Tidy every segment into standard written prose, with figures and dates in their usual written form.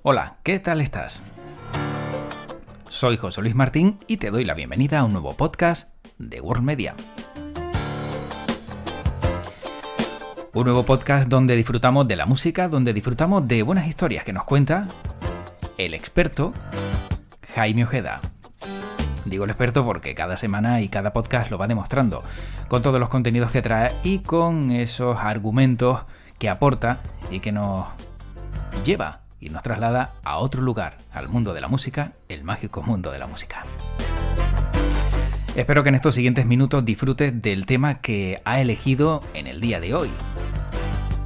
Hola, ¿qué tal estás? Soy José Luis Martín y te doy la bienvenida a un nuevo podcast de World Media. Un nuevo podcast donde disfrutamos de la música, donde disfrutamos de buenas historias que nos cuenta el experto Jaime Ojeda. Digo el experto porque cada semana y cada podcast lo va demostrando, con todos los contenidos que trae y con esos argumentos que aporta y que nos lleva y nos traslada a otro lugar, al mundo de la música, el mágico mundo de la música. Espero que en estos siguientes minutos disfrutes del tema que ha elegido en el día de hoy.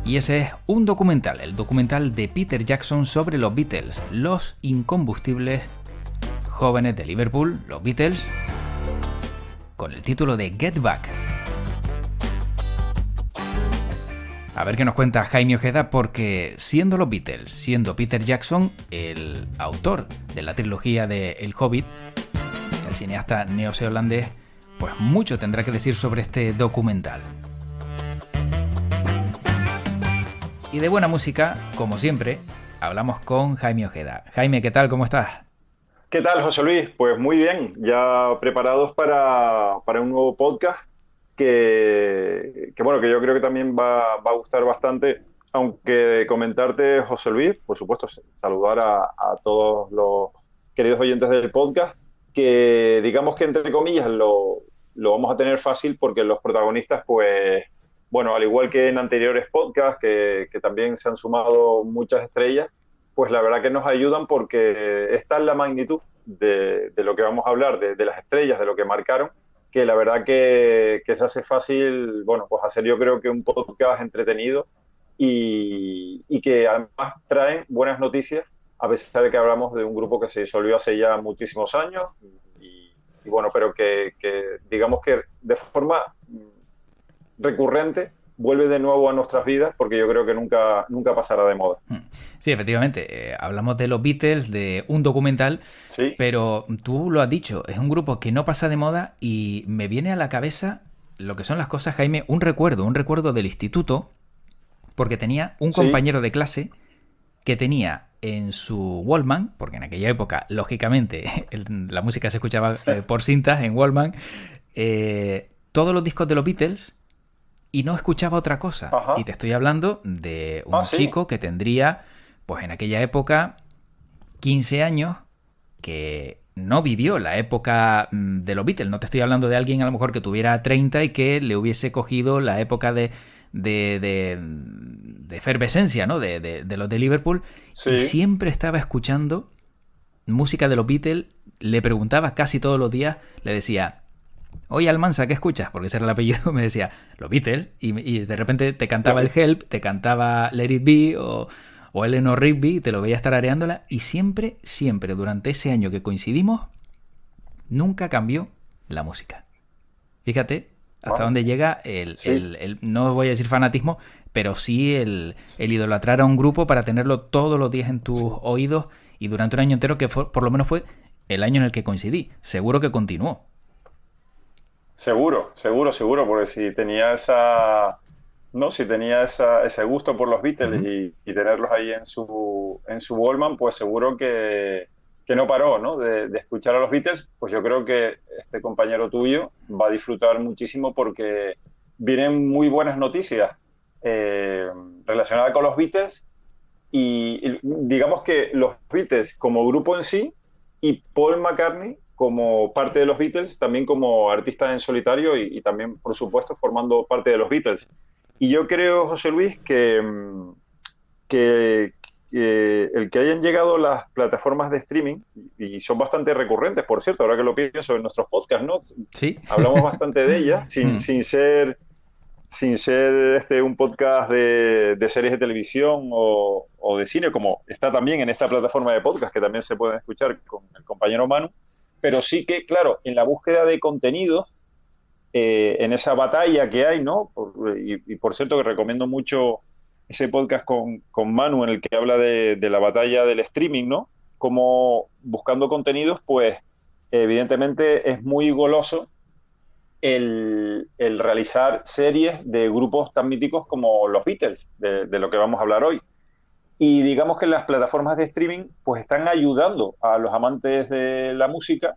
Y ese es un documental, el documental de Peter Jackson sobre los Beatles, los incombustibles jóvenes de Liverpool, los Beatles, con el título de Get Back. A ver qué nos cuenta Jaime Ojeda, porque siendo los Beatles, siendo Peter Jackson el autor de la trilogía de El Hobbit, el cineasta neozelandés, pues mucho tendrá que decir sobre este documental. Y de buena música, como siempre, hablamos con Jaime Ojeda. Jaime, ¿qué tal? ¿Cómo estás? ¿Qué tal, José Luis? Pues muy bien, ya preparados para un nuevo podcast bueno, que yo creo que también va a gustar bastante, aunque comentarte, José Luis, por supuesto, saludar a todos los queridos oyentes del podcast, que digamos que entre comillas lo vamos a tener fácil porque los protagonistas, pues, bueno, al igual que en anteriores podcasts, que también se han sumado muchas estrellas, pues la verdad que nos ayudan porque está en la magnitud de lo que vamos a hablar, de las estrellas, de lo que marcaron, que la verdad que se hace fácil, bueno, pues hacer yo creo que un podcast entretenido y que además traen buenas noticias, a pesar de que hablamos de un grupo que se disolvió hace ya muchísimos años y bueno, pero que digamos que de forma recurrente vuelve de nuevo a nuestras vidas porque yo creo que nunca pasará de moda. Sí, efectivamente, hablamos de los Beatles, de un documental, Sí. pero tú lo has dicho, es un grupo que no pasa de moda y me viene a la cabeza lo que son las cosas, Jaime, un recuerdo del instituto, porque tenía un Sí. compañero de clase que tenía en su Walkman, porque en aquella época, lógicamente, la música se escuchaba por cintas en Walkman, todos los discos de los Beatles y no escuchaba otra cosa. Y Ajá. te estoy hablando de un Sí. chico que tendría, pues en aquella época, 15 años, que no vivió la época de los Beatles. No te estoy hablando de alguien a lo mejor que tuviera 30 y que le hubiese cogido la época de efervescencia, ¿no? De los de Liverpool. Y Sí. siempre estaba escuchando música de los Beatles. Le preguntaba casi todos los días, le decía: oye, Almansa, ¿qué escuchas? Porque ese era el apellido. Me decía, los Beatles. Y de repente te cantaba el Help, te cantaba Let It Be o Eleanor Rigby, y te lo veía estar areándola. Y siempre, durante ese año que coincidimos, nunca cambió la música. Fíjate hasta Bueno, dónde llega sí. no voy a decir fanatismo, pero sí el idolatrar a un grupo para tenerlo todos los días en tus Sí. oídos y durante un año entero, que por lo menos fue el año en el que coincidí. Seguro que continuó. Seguro, seguro, seguro, porque si tenía ¿no? Si tenía ese gusto por los Beatles Uh-huh. y tenerlos ahí en su Wallman, pues seguro que no paró, ¿no? De escuchar a los Beatles, pues yo creo que este compañero tuyo va a disfrutar muchísimo porque vienen muy buenas noticias eh, relacionadas con los Beatles y digamos que los Beatles como grupo en sí y Paul McCartney como parte de los Beatles, también como artista en solitario y también, por supuesto, formando parte de los Beatles. Y yo creo, José Luis, que el que hayan llegado las plataformas de streaming, y son bastante recurrentes, por cierto, ahora que lo pienso en nuestros podcasts, ¿no? Sí. Hablamos bastante de ellas, sin ser un podcast de series de televisión o de cine, como está también en esta plataforma de podcast, que también se pueden escuchar con el compañero Manu, pero sí que, claro, en la búsqueda de contenido, en esa batalla que hay, ¿no? Y por cierto que recomiendo mucho ese podcast con Manu en el que habla de la batalla del streaming, ¿no? Como buscando contenidos, pues evidentemente es muy goloso el realizar series de grupos tan míticos como los Beatles, de lo que vamos a hablar hoy. Y digamos que las plataformas de streaming pues están ayudando a los amantes de la música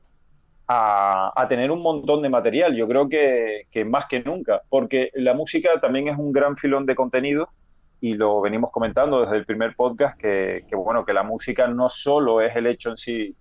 a tener un montón de material. Yo creo que más que nunca, porque la música también es un gran filón de contenido y lo venimos comentando desde el primer podcast, bueno, que la música no solo es el hecho en sí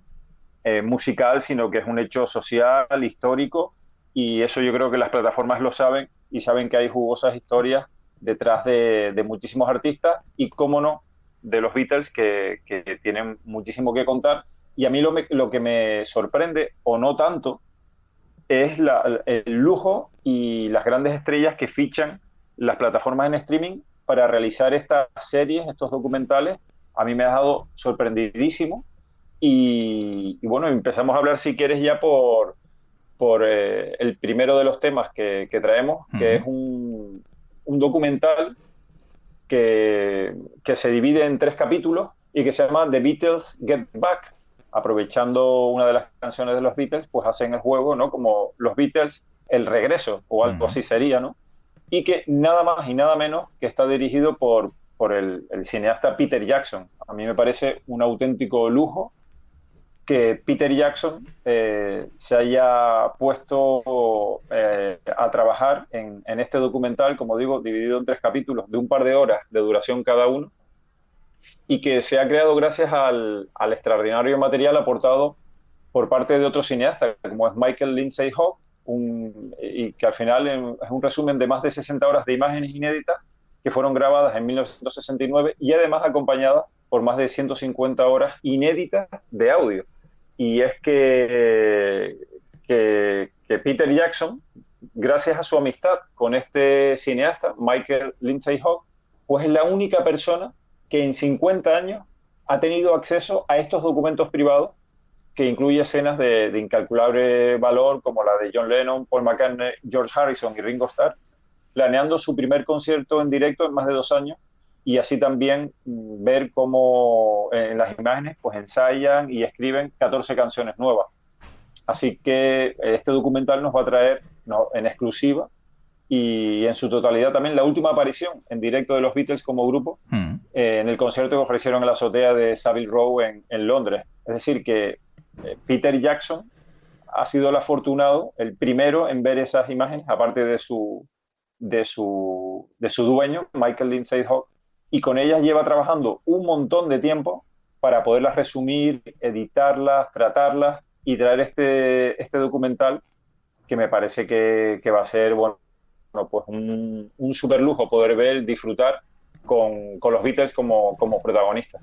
musical, sino que es un hecho social, histórico, y eso yo creo que las plataformas lo saben y saben que hay jugosas historias detrás de muchísimos artistas y, cómo no, de los Beatles que tienen muchísimo que contar. Y a mí lo que me sorprende, o no tanto, es el lujo y las grandes estrellas que fichan las plataformas en streaming para realizar estas series, estos documentales. A mí me ha dejado sorprendidísimo. Y bueno, empezamos a hablar, si quieres, ya por el primero de los temas que traemos, que es un documental que se divide en 3 capítulos y que se llama The Beatles Get Back. Aprovechando una de las canciones de los Beatles, pues hacen el juego, ¿no? Como los Beatles, el regreso, o algo así sería, ¿no? Y que nada más y nada menos que está dirigido por el cineasta Peter Jackson. A mí me parece un auténtico lujo que Peter Jackson se haya puesto a trabajar en este documental, como digo, dividido en 3 capítulos de un par de horas de duración cada uno, y que se ha creado gracias al extraordinario material aportado por parte de otro cineasta, como es Michael Lindsay Hogg, y que al final es un resumen de más de 60 horas de imágenes inéditas que fueron grabadas en 1969 y además acompañadas por más de 150 horas inéditas de audio. Y es que Peter Jackson, gracias a su amistad con este cineasta, Michael Lindsay Hogg, pues es la única persona que en 50 años ha tenido acceso a estos documentos privados, que incluye escenas de incalculable valor, como la de John Lennon, Paul McCartney, George Harrison y Ringo Starr, planeando su primer concierto en directo en más de 2 años, y así también ver cómo en las imágenes pues ensayan y escriben 14 canciones nuevas. Así que este documental nos va a traer, ¿no?, en exclusiva y en su totalidad también la última aparición en directo de los Beatles como grupo en el concierto que ofrecieron en la azotea de Savile Row en Londres. Es decir, que Peter Jackson ha sido el afortunado, el primero en ver esas imágenes, aparte de su dueño, Michael Lindsay Hogg, y con ellas lleva trabajando un montón de tiempo para poderlas resumir, editarlas, tratarlas y traer este documental, que me parece que va a ser, bueno, pues un súper lujo poder ver, disfrutar con los Beatles como protagonistas.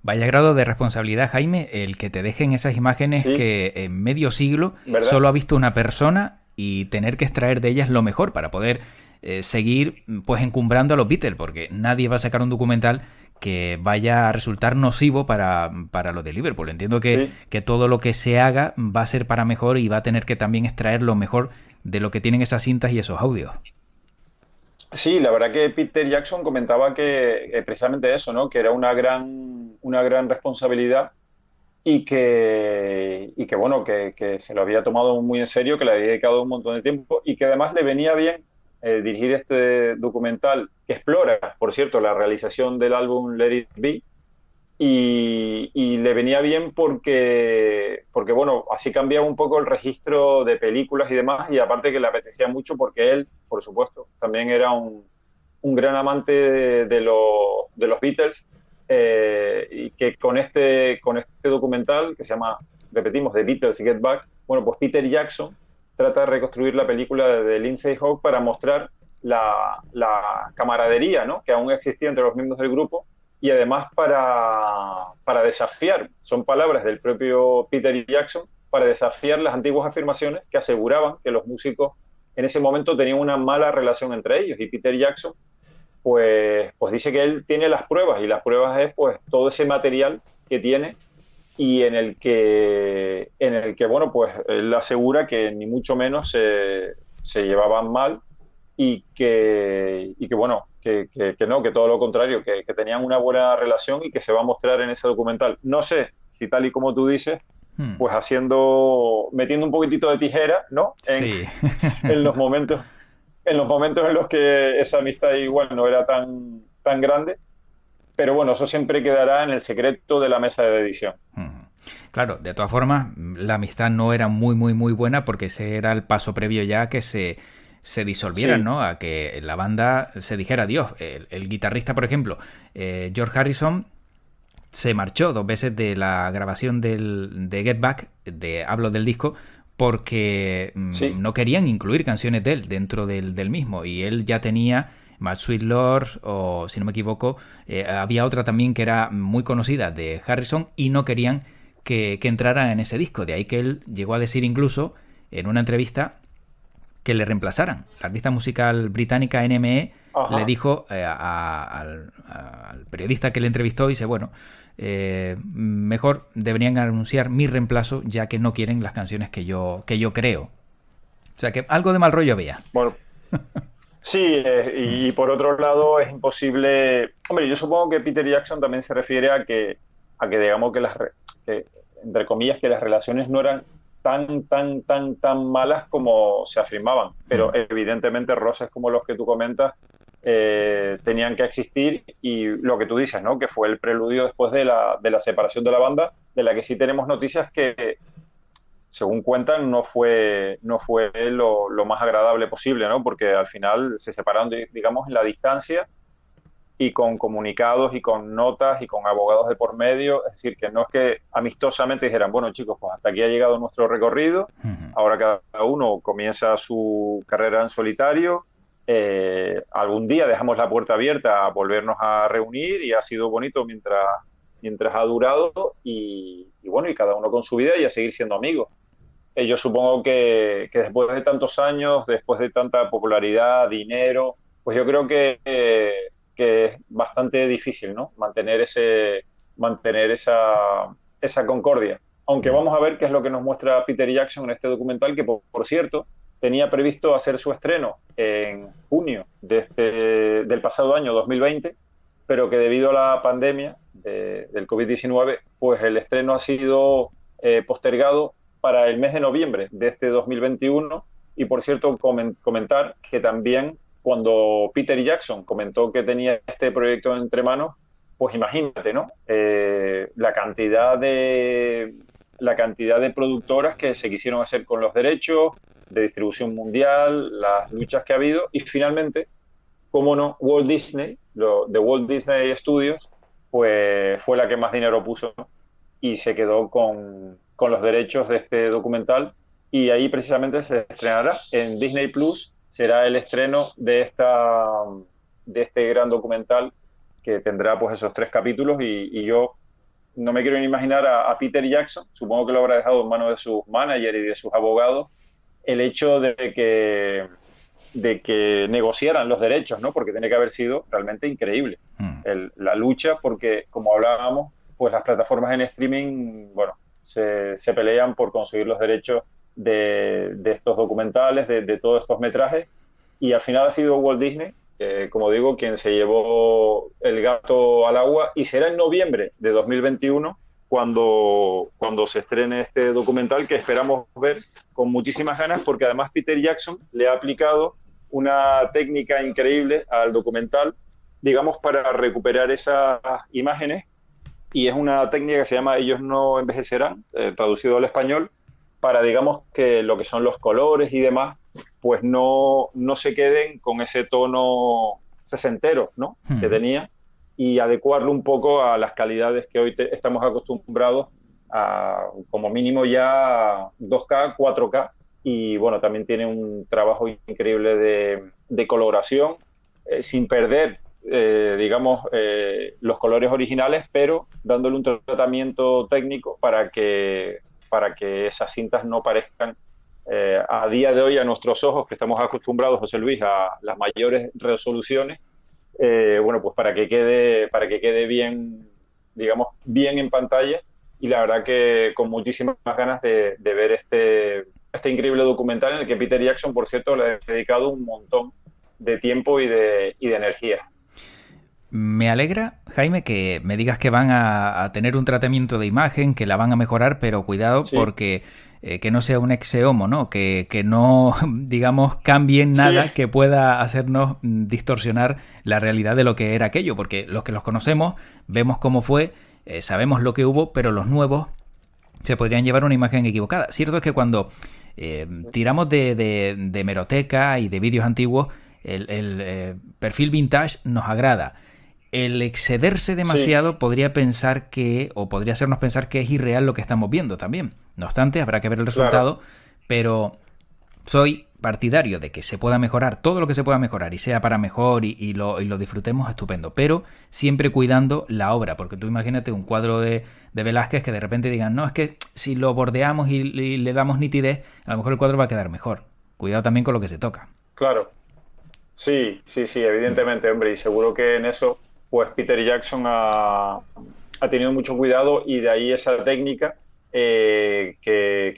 Vaya grado de responsabilidad, Jaime, el que te dejen esas imágenes, sí, que en medio siglo, ¿verdad?, solo ha visto una persona, y tener que extraer de ellas lo mejor para poder seguir pues encumbrando a los Beatles, porque nadie va a sacar un documental que vaya a resultar nocivo para lo de Liverpool. Entiendo que todo lo que se haga va a ser para mejor y va a tener que también extraer lo mejor de lo que tienen esas cintas y esos audios. Sí, la verdad que Peter Jackson comentaba que precisamente eso, ¿no?, que era una gran responsabilidad y que bueno, que se lo había tomado muy en serio, que le había dedicado un montón de tiempo y que además le venía bien dirigir este documental que explora, por cierto, la realización del álbum Let It Be, y le venía bien porque bueno, así cambiaba un poco el registro de películas y demás, y aparte que le apetecía mucho porque él, por supuesto, también era un gran amante de los Beatles, y que con este documental, que se llama, repetimos, The Beatles Get Back, bueno, pues Peter Jackson trata de reconstruir la película de Lindsay Hogg para mostrar la camaradería, ¿no?, que aún existía entre los miembros del grupo, y además para desafiar, son palabras del propio Peter Jackson, para desafiar las antiguas afirmaciones que aseguraban que los músicos en ese momento tenían una mala relación entre ellos. Y Peter Jackson pues dice que él tiene las pruebas, y las pruebas es pues todo ese material que tiene, y en el que bueno, pues él asegura que ni mucho menos se llevaban mal, y que bueno, que no, que todo lo contrario, que tenían una buena relación, y que se va a mostrar en ese documental. No sé si, tal y como tú dices, pues metiendo un poquitito de tijera, ¿no?, sí. en los momentos en los que esa amistad igual no era tan grande, pero bueno, eso siempre quedará en el secreto de la mesa de edición. Claro, de todas formas, la amistad no era muy, muy, muy buena porque ese era el paso previo ya a que se disolvieran, Sí, ¿no? A que la banda se dijera adiós. El guitarrista, por ejemplo, George Harrison, se marchó 2 veces de la grabación de Get Back, hablo del disco, porque sí, no querían incluir canciones de él dentro del mismo. Y él ya tenía Mad Sweet Lord, o si no me equivoco, había otra también que era muy conocida de Harrison y no querían que entrara en ese disco. De ahí que él llegó a decir incluso en una entrevista que le reemplazaran. La artista musical británica NME le ajá. dijo al periodista que le entrevistó, dice, bueno, mejor deberían anunciar mi reemplazo ya que no quieren las canciones que yo creo. O sea que algo de mal rollo había. Bueno, sí, y por otro lado es imposible. Hombre, yo supongo que Peter Jackson también se refiere a que digamos que que, entre comillas, que las relaciones no eran tan malas como se afirmaban. Pero evidentemente roces como los que tú comentas tenían que existir y lo que tú dices, ¿no? Que fue el preludio después de la separación de la banda, de la que sí tenemos noticias que según cuentan, no fue lo más agradable posible, ¿no? Porque al final se separaron, digamos, en la distancia y con comunicados y con notas y con abogados de por medio. Es decir, que no es que amistosamente dijeran, bueno, chicos, pues hasta aquí ha llegado nuestro recorrido, ahora cada uno comienza su carrera en solitario. Algún día dejamos la puerta abierta a volvernos a reunir y ha sido bonito mientras ha durado y bueno, y cada uno con su vida y a seguir siendo amigos. Yo supongo que después de tantos años, después de tanta popularidad, dinero, pues yo creo que es bastante difícil, ¿no? Mantener esa concordia. Aunque vamos a ver qué es lo que nos muestra Peter Jackson en este documental, que por cierto tenía previsto hacer su estreno en junio del pasado año 2020, pero que debido a la pandemia del COVID-19, pues el estreno ha sido postergado para el mes de noviembre de este 2021. Y por cierto, comentar que también cuando Peter Jackson comentó que tenía este proyecto entre manos, pues imagínate, ¿no? La cantidad de productoras que se quisieron hacer con los derechos de distribución mundial, las luchas que ha habido y finalmente, cómo no, Walt Disney, de Walt Disney Studios, pues fue la que más dinero puso, ¿no? Y se quedó con los derechos de este documental y ahí precisamente se estrenará en Disney Plus, será el estreno de este gran documental que tendrá pues esos 3 capítulos y yo no me quiero ni imaginar a Peter Jackson, supongo que lo habrá dejado en manos de sus managers y de sus abogados, el hecho de que negociaran los derechos, ¿no? Porque tiene que haber sido realmente increíble la lucha, porque como hablábamos, pues las plataformas en streaming, bueno, se pelean por conseguir los derechos de estos documentales, de todos estos metrajes, y al final ha sido Walt Disney, como digo, quien se llevó el gato al agua, y será en noviembre de 2021 cuando se estrene este documental que esperamos ver con muchísimas ganas, porque además Peter Jackson le ha aplicado una técnica increíble al documental, digamos, para recuperar esas imágenes, y es una técnica que se llama Ellos no envejecerán, traducido al español, para, digamos, que lo que son los colores y demás, pues no se queden con ese tono sesentero, ¿no? Que tenía, y adecuarlo un poco a las calidades que hoy estamos acostumbrados a, como mínimo ya 2K, 4K, y bueno, también tiene un trabajo increíble de coloración, sin perder, digamos, los colores originales, pero dándole un tratamiento técnico para que esas cintas no parezcan, a día de hoy, a nuestros ojos, que estamos acostumbrados, José Luis, a las mayores resoluciones, bueno, pues para que quede bien, digamos, bien en pantalla. Y la verdad que con muchísimas ganas de ver este increíble documental en el que Peter Jackson, por cierto, le ha dedicado un montón de tiempo y de energía. Me alegra, Jaime, que me digas que van a tener un tratamiento de imagen, que la van a mejorar, pero cuidado Sí, porque que no sea un exeomo, ¿no? Que no, digamos, cambien sí, nada que pueda hacernos distorsionar la realidad de lo que era aquello, porque los que los conocemos vemos cómo fue, sabemos lo que hubo, pero los nuevos se podrían llevar una imagen equivocada. Cierto es que cuando tiramos de hemeroteca y de vídeos antiguos, el perfil vintage nos agrada. El excederse sí, demasiado podría pensar que, o podría hacernos pensar que es irreal lo que estamos viendo también. No obstante, habrá que ver el claro, resultado, pero soy partidario de que se pueda mejorar todo lo que se pueda mejorar y sea para mejor y lo disfrutemos estupendo, pero siempre cuidando la obra, porque tú imagínate un cuadro de Velázquez que de repente digan, no, es que si lo bordeamos y le damos nitidez, a lo mejor el cuadro va a quedar mejor. Cuidado también con lo que se toca. claro. Sí, sí, sí, evidentemente, hombre, y seguro que en eso, pues Peter Jackson ha tenido mucho cuidado y de ahí esa técnica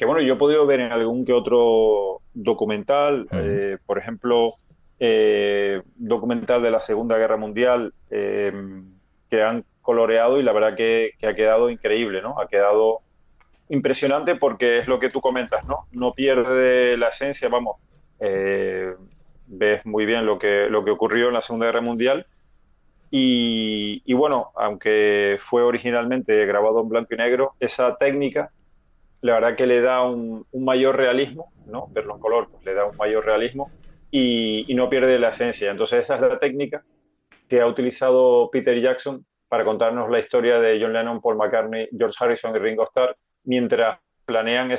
bueno, yo he podido ver en algún que otro documental, Mm. por ejemplo, documental de la Segunda Guerra Mundial, que han coloreado y la verdad que ha quedado increíble, ¿no? Ha quedado impresionante porque es lo que tú comentas, ¿no? No pierde la esencia, vamos, eh, ves muy bien lo que ocurrió en la Segunda Guerra Mundial y bueno, aunque fue originalmente grabado en blanco y negro, esa técnica, la verdad que le da un mayor realismo, ¿no? Verlo en color, pues le da un mayor realismo y no pierde la esencia. Entonces esa es la técnica que ha utilizado Peter Jackson para contarnos la historia de John Lennon, Paul McCartney, George Harrison y Ringo Starr mientras planean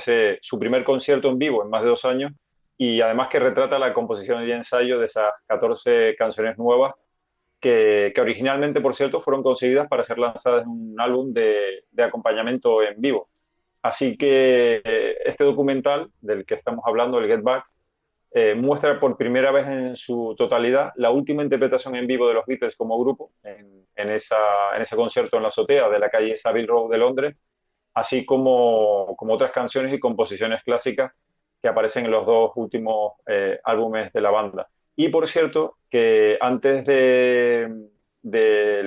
su primer concierto en vivo en más de 2 años y además que retrata la composición y ensayo de esas 14 canciones nuevas que originalmente, por cierto, fueron concebidas para ser lanzadas en un álbum de acompañamiento en vivo. Así que este documental del que estamos hablando, el Get Back, muestra por primera vez en su totalidad la última interpretación en vivo de los Beatles como grupo en ese concierto en la azotea de la calle Savile Row de Londres, así como otras canciones y composiciones clásicas que aparecen en los dos últimos álbumes de la banda. Y por cierto, que antes del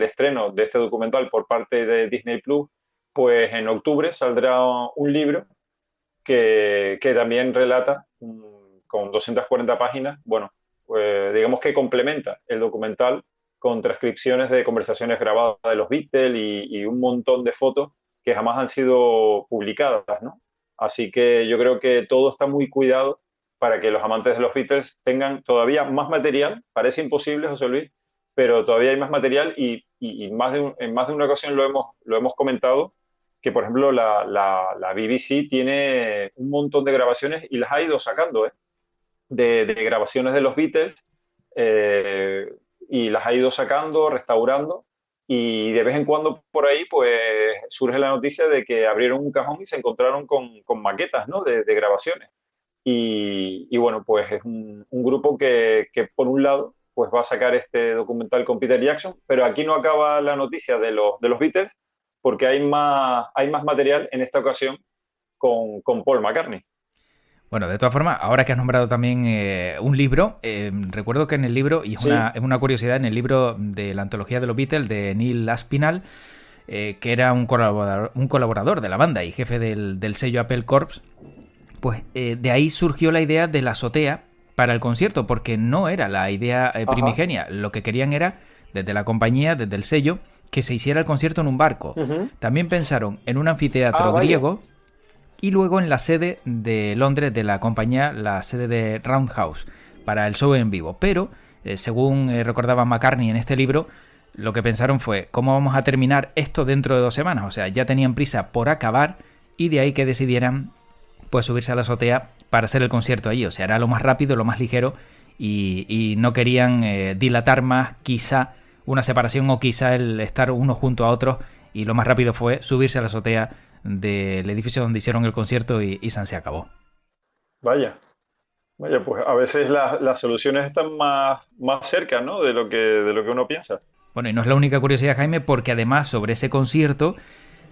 estreno de este documental por parte de Disney Plus, pues en octubre saldrá un libro que también relata con 240 páginas, bueno, pues digamos que complementa el documental con transcripciones de conversaciones grabadas de los Beatles y un montón de fotos que jamás han sido publicadas, ¿no? Así que yo creo que todo está muy cuidado para que los amantes de los Beatles tengan todavía más material. Parece imposible, José Luis, pero todavía hay más material y en más de una ocasión lo hemos comentado que, por ejemplo, la BBC tiene un montón de grabaciones y las ha ido sacando, ¿eh? De grabaciones de los Beatles eh, y las ha ido sacando, restaurando y de vez en cuando por ahí pues surge la noticia de que abrieron un cajón y se encontraron con maquetas, ¿no? de grabaciones. Y bueno, pues es un grupo que por un lado pues va a sacar este documental con Peter Jackson, pero aquí no acaba la noticia de los Beatles porque hay más material en esta ocasión con Paul McCartney. Bueno, de todas formas, ahora que has nombrado también un libro, recuerdo que en el libro, y Sí, es una curiosidad, en el libro de la antología de los Beatles de Neil Aspinall, que era un colaborador de la banda y jefe del sello Apple Corps, pues de ahí surgió la idea de la azotea para el concierto, porque no era la idea ajá, primigenia. Lo que querían era, desde la compañía, desde el sello, que se hiciera el concierto en un barco. uh-huh. También pensaron en un Ah, anfiteatro vaya, griego y luego en la sede de Londres de la compañía, la sede de Roundhouse, para el show en vivo. Pero, según recordaba McCartney en este libro, lo que pensaron fue, ¿cómo vamos a terminar esto dentro de 2 semanas? O sea, ya tenían prisa por acabar y de ahí que decidieran pues subirse a la azotea para hacer el concierto allí. O sea, era lo más rápido, lo más ligero y no querían dilatar más quizá una separación o quizá el estar unos junto a otros y lo más rápido fue subirse a la azotea del edificio donde hicieron el concierto y San se acabó. vaya. Vaya, pues a veces las soluciones están más cerca, ¿no? De lo que uno piensa. Bueno, y no es la única curiosidad, Jaime, porque además sobre ese concierto,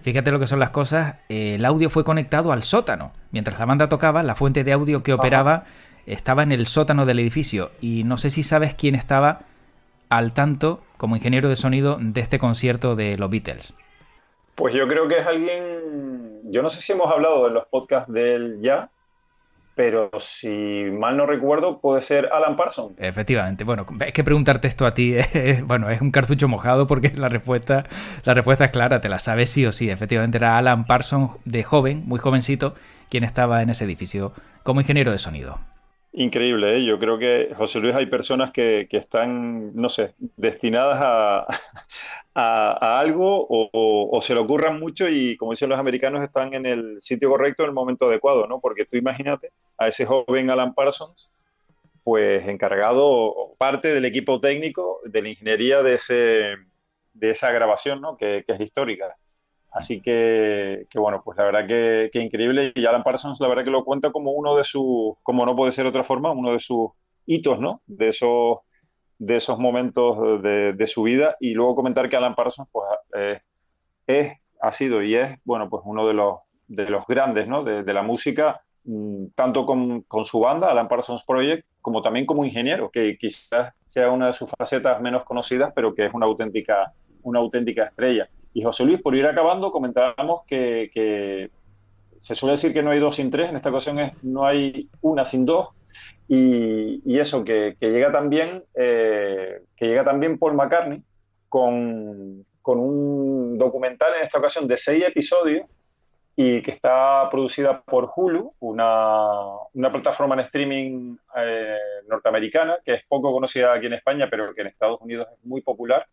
fíjate lo que son las cosas, el audio fue conectado al sótano. Mientras la banda tocaba, la fuente de audio que Ajá. operaba estaba en el sótano del edificio. Y no sé si sabes quién estaba al tanto como ingeniero de sonido de este concierto de los Beatles? Pues yo creo que es alguien, yo no sé si hemos hablado en los podcasts de él ya, pero si mal no recuerdo, puede ser Alan Parsons. Efectivamente, bueno, es que preguntarte esto a ti bueno, es un cartucho mojado porque la respuesta es clara, te la sabes sí o sí. Efectivamente era Alan Parsons de joven, muy jovencito, quien estaba en ese edificio como ingeniero de sonido. Increíble, ¿eh? Yo creo que, José Luis, hay personas que están, no sé, destinadas a algo o se le ocurran mucho y, como dicen los americanos, están en el sitio correcto en el momento adecuado, ¿no? Porque tú imagínate a ese joven Alan Parsons, pues encargado, parte del equipo técnico de la ingeniería de esa grabación, ¿no? Que es histórica. Así que, bueno, pues la verdad que increíble. Y Alan Parsons, la verdad que lo cuenta como uno de sus, como no puede ser de otra forma, uno de sus hitos, ¿no? De esos momentos de su vida. Y luego comentar que Alan Parsons, pues, ha sido y es, bueno, pues uno de los grandes, ¿no? De la música, tanto con su banda, Alan Parsons Project, como también como ingeniero, que quizás sea una de sus facetas menos conocidas, pero que es una auténtica estrella. Y José Luis, por ir acabando, comentábamos que se suele decir que no hay dos sin tres, en esta ocasión no hay una sin dos, y eso, que llega también Paul McCartney con un documental, en esta ocasión de 6 episodios, y que está producida por Hulu, una plataforma en streaming norteamericana, que es poco conocida aquí en España, pero que en Estados Unidos es muy popular.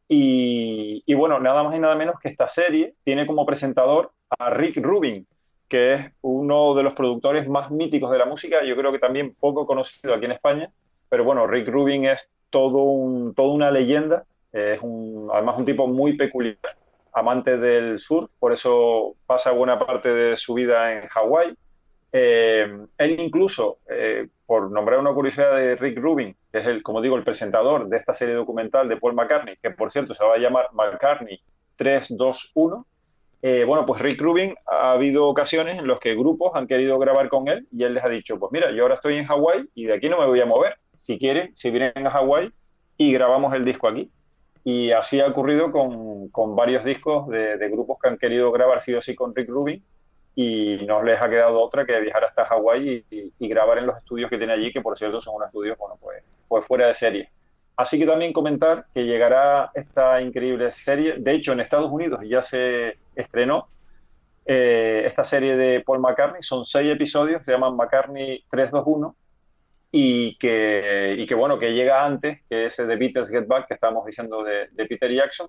Y bueno, nada más y nada menos que esta serie tiene como presentador a Rick Rubin, que es uno de los productores más míticos de la música, yo creo que también poco conocido aquí en España, pero bueno, Rick Rubin es toda una leyenda, además un tipo muy peculiar, amante del surf, por eso pasa buena parte de su vida en Hawái. Él incluso, por nombrar una curiosidad de Rick Rubin, que es como digo, el presentador de esta serie documental de Paul McCartney, que por cierto se va a llamar McCartney 321. Bueno, pues Rick Rubin, ha habido ocasiones en las que grupos han querido grabar con él y él les ha dicho, pues mira, yo ahora estoy en Hawái y de aquí no me voy a mover. Si quieren, si vienen a Hawái y grabamos el disco aquí. Y así ha ocurrido con varios discos de grupos que han querido grabar sí o sí con Rick Rubin, y no les ha quedado otra que viajar hasta Hawái y grabar en los estudios que tiene allí, que por cierto son unos estudios, bueno, pues fuera de serie. Así que también comentar que llegará esta increíble serie. De hecho, en Estados Unidos ya se estrenó esta serie de Paul McCartney. Son 6 episodios, se llaman McCartney 321, y que bueno, que llega antes que ese de Beatles Get Back que estábamos diciendo de Peter Jackson.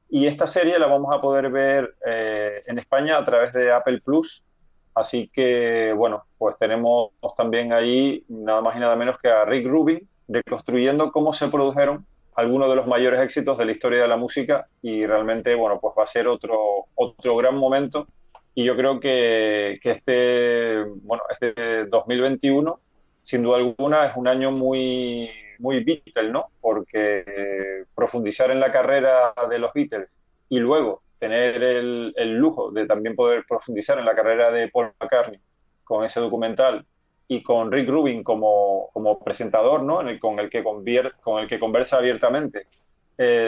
Y esta serie la vamos a poder ver en España a través de Apple Plus. Así que, bueno, pues tenemos también ahí nada más y nada menos que a Rick Rubin deconstruyendo cómo se produjeron algunos de los mayores éxitos de la historia de la música, y realmente, bueno, pues va a ser otro gran momento. Y yo creo que este 2021, sin duda alguna, es un año muy, muy Beatles, ¿no? Porque profundizar en la carrera de los Beatles y luego tener el lujo de también poder profundizar en la carrera de Paul McCartney con ese documental, y con Rick Rubin como presentador, ¿no? Con el que conversa abiertamente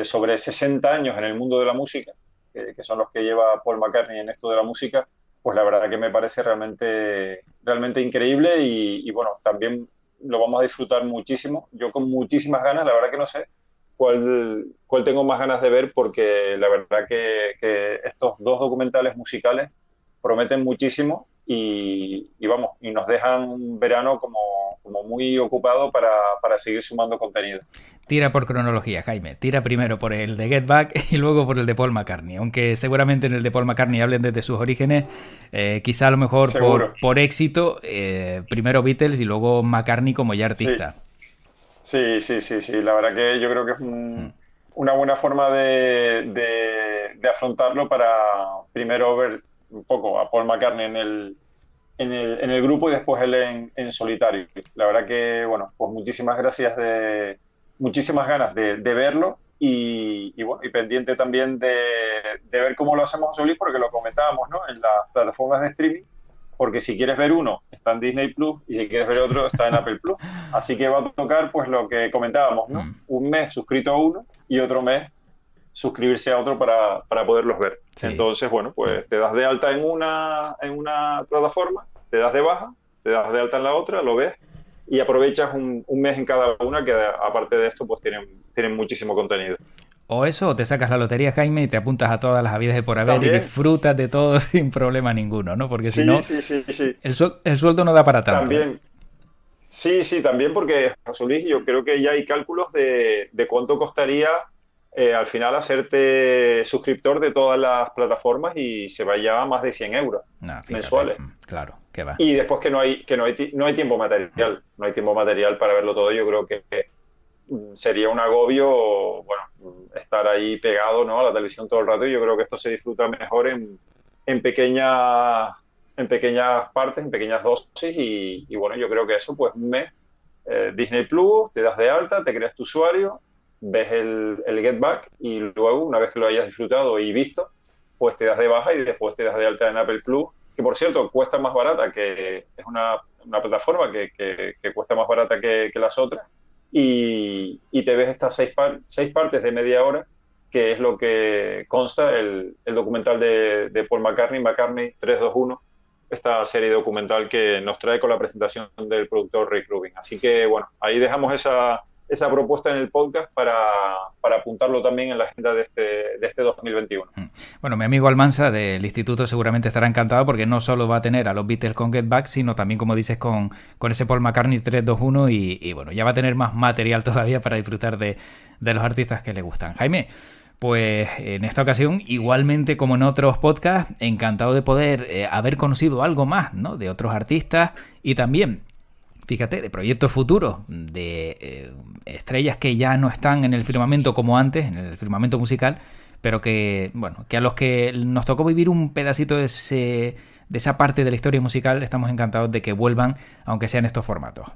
sobre 60 años en el mundo de la música, que son los que lleva Paul McCartney en esto de la música. Pues la verdad que me parece realmente, realmente increíble, y bueno, también lo vamos a disfrutar muchísimo. Yo con muchísimas ganas, la verdad que no sé cuál tengo más ganas de ver, porque la verdad que estos dos documentales musicales prometen muchísimo, y vamos, y nos dejan un verano como muy ocupado para seguir sumando contenido. Tira por cronología, Jaime. Tira primero por el de Get Back y luego por el de Paul McCartney. Aunque seguramente en el de Paul McCartney hablen desde sus orígenes, quizá a lo mejor Seguro. por éxito, primero Beatles y luego McCartney como ya artista. Sí, sí, sí, sí. La verdad que yo creo que es una buena forma de afrontarlo, para primero ver un poco a Paul McCartney en el grupo y después él en solitario. La verdad que, bueno, pues muchísimas ganas de verlo, y bueno, y pendiente también de ver cómo lo hacemos, José Luis, porque lo comentábamos, ¿no? En las plataformas de streaming, porque si quieres ver uno está en Disney Plus y si quieres ver otro está en Apple Plus. Así que va a tocar pues lo que comentábamos, ¿no? Un mes suscrito a uno y otro mes suscribirse a otro para poderlos ver. Sí. Entonces, bueno, pues te das de alta en una plataforma, te das de baja, te das de alta en la otra, lo ves y aprovechas un mes en cada una, que aparte de esto pues tienen muchísimo contenido. O eso, o te sacas la lotería, Jaime, y te apuntas a todas las habidas de por haber. ¿También? Y disfrutas de todo sin problema ninguno, ¿no? Porque si no, sí. El sueldo no da para tanto. También. Sí, también, porque, José Luis, yo creo que ya hay cálculos de cuánto costaría al final hacerte suscriptor de todas las plataformas y se vaya a más de 100 euros mensuales. Claro, que va. Y después que no hay tiempo material. No hay tiempo material para verlo todo. Yo creo que sería un agobio, bueno, estar ahí pegado, ¿no?, a la televisión todo el rato, y yo creo que esto se disfruta mejor en pequeñas partes, en pequeñas dosis, y bueno, yo creo que eso, pues un mes, Disney Plus, te das de alta, te creas tu usuario, ves el Get Back, y luego, una vez que lo hayas disfrutado y visto, pues te das de baja y después te das de alta en Apple Plus, que por cierto cuesta más barata, que es una plataforma que cuesta más barata que las otras. Y te ves estas seis partes de media hora, que es lo que consta el documental de Paul McCartney 321, esta serie documental que nos trae con la presentación del productor Rick Rubin. Así que bueno, ahí dejamos esa propuesta en el podcast para apuntarlo también en la agenda de este 2021. Bueno, mi amigo Almansa del instituto seguramente estará encantado, porque no solo va a tener a los Beatles con Get Back, sino también, como dices, con ese Paul McCartney 321 y bueno, ya va a tener más material todavía para disfrutar de los artistas que le gustan. Jaime, pues en esta ocasión, igualmente como en otros podcasts, encantado de poder haber conocido algo más, ¿no?, de otros artistas y también, fíjate, de proyectos futuros, de estrellas que ya no están en el firmamento como antes, en el firmamento musical, pero que, bueno, que a los que nos tocó vivir un pedacito de esa parte de la historia musical, estamos encantados de que vuelvan, aunque sea en estos formatos.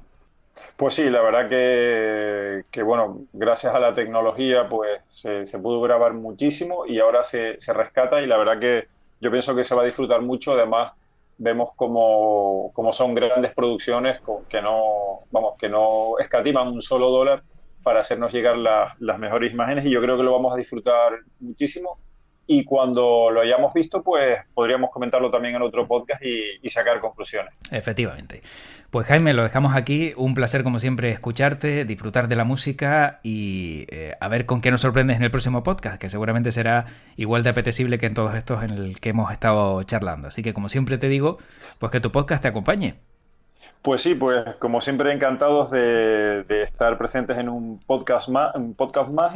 Pues sí, la verdad que bueno, gracias a la tecnología pues se pudo grabar muchísimo y ahora se rescata, y la verdad que yo pienso que se va a disfrutar mucho. Además, vemos como son grandes producciones que no escatiman un solo dólar para hacernos llegar las mejores imágenes, y yo creo que lo vamos a disfrutar muchísimo, y cuando lo hayamos visto pues podríamos comentarlo también en otro podcast y sacar conclusiones. Efectivamente. Pues Jaime, lo dejamos aquí. Un placer como siempre escucharte, disfrutar de la música y a ver con qué nos sorprendes en el próximo podcast, que seguramente será igual de apetecible que en todos estos en el que hemos estado charlando. Así que, como siempre te digo, pues que tu podcast te acompañe. Pues sí, pues como siempre encantados de estar presentes en un podcast más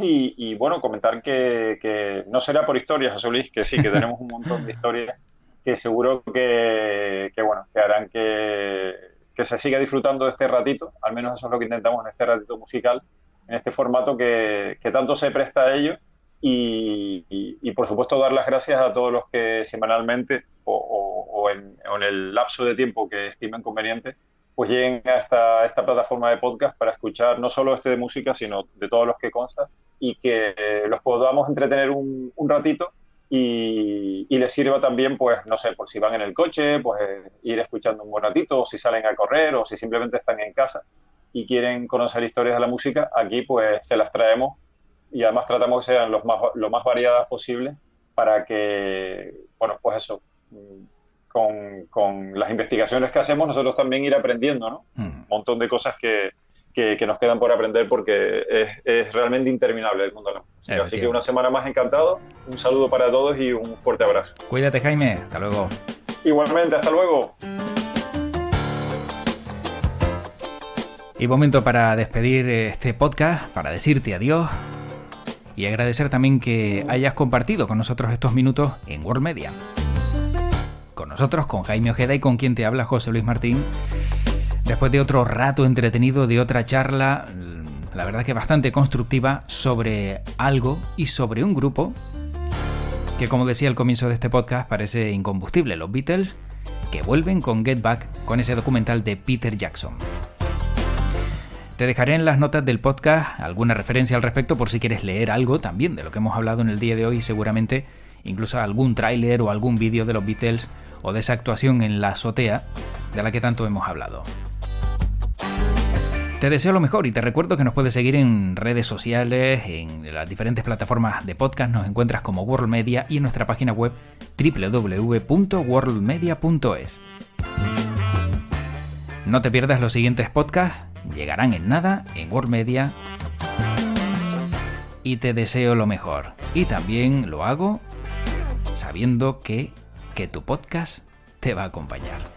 y bueno, comentar que no será por historias, José Luis, que sí, que tenemos un montón de historias que seguro que harán que se siga disfrutando de este ratito. Al menos eso es lo que intentamos en este ratito musical, en este formato que tanto se presta a ello, y por supuesto dar las gracias a todos los que semanalmente o en el lapso de tiempo que estimen conveniente pues lleguen a esta plataforma de podcast para escuchar no solo de música, sino de todos los que consta, y que los podamos entretener un ratito y les sirva también, pues no sé, por si van en el coche, pues ir escuchando un buen ratito, o si salen a correr, o si simplemente están en casa y quieren conocer historias de la música. Aquí pues se las traemos, y además tratamos que sean lo más variadas posible, para que, bueno, pues eso, con las investigaciones que hacemos, nosotros también ir aprendiendo, ¿no? Un montón de cosas que nos quedan por aprender, porque es realmente interminable el mundo de la música. Así que una semana más encantado, un saludo para todos y un fuerte abrazo. Cuídate, Jaime, hasta luego. Igualmente, hasta luego. Y momento para despedir este podcast, para decirte adiós y agradecer también que hayas compartido con nosotros estos minutos en World Media. Con nosotros, con Jaime Ojeda, y con quien te habla, José Luis Martín. Después de otro rato entretenido, de otra charla, la verdad que bastante constructiva, sobre algo y sobre un grupo que, como decía al comienzo de este podcast, parece incombustible: los Beatles, que vuelven con Get Back, con ese documental de Peter Jackson. Te dejaré en las notas del podcast alguna referencia al respecto, por si quieres leer algo también de lo que hemos hablado en el día de hoy, y seguramente incluso algún tráiler o algún vídeo de los Beatles o de esa actuación en la azotea de la que tanto hemos hablado. Te deseo lo mejor y te recuerdo que nos puedes seguir en redes sociales, en las diferentes plataformas de podcast, nos encuentras como World Media y en nuestra página web www.worldmedia.es. No te pierdas los siguientes podcasts, llegarán en nada en World Media y te deseo lo mejor. Y también lo hago sabiendo que tu podcast te va a acompañar.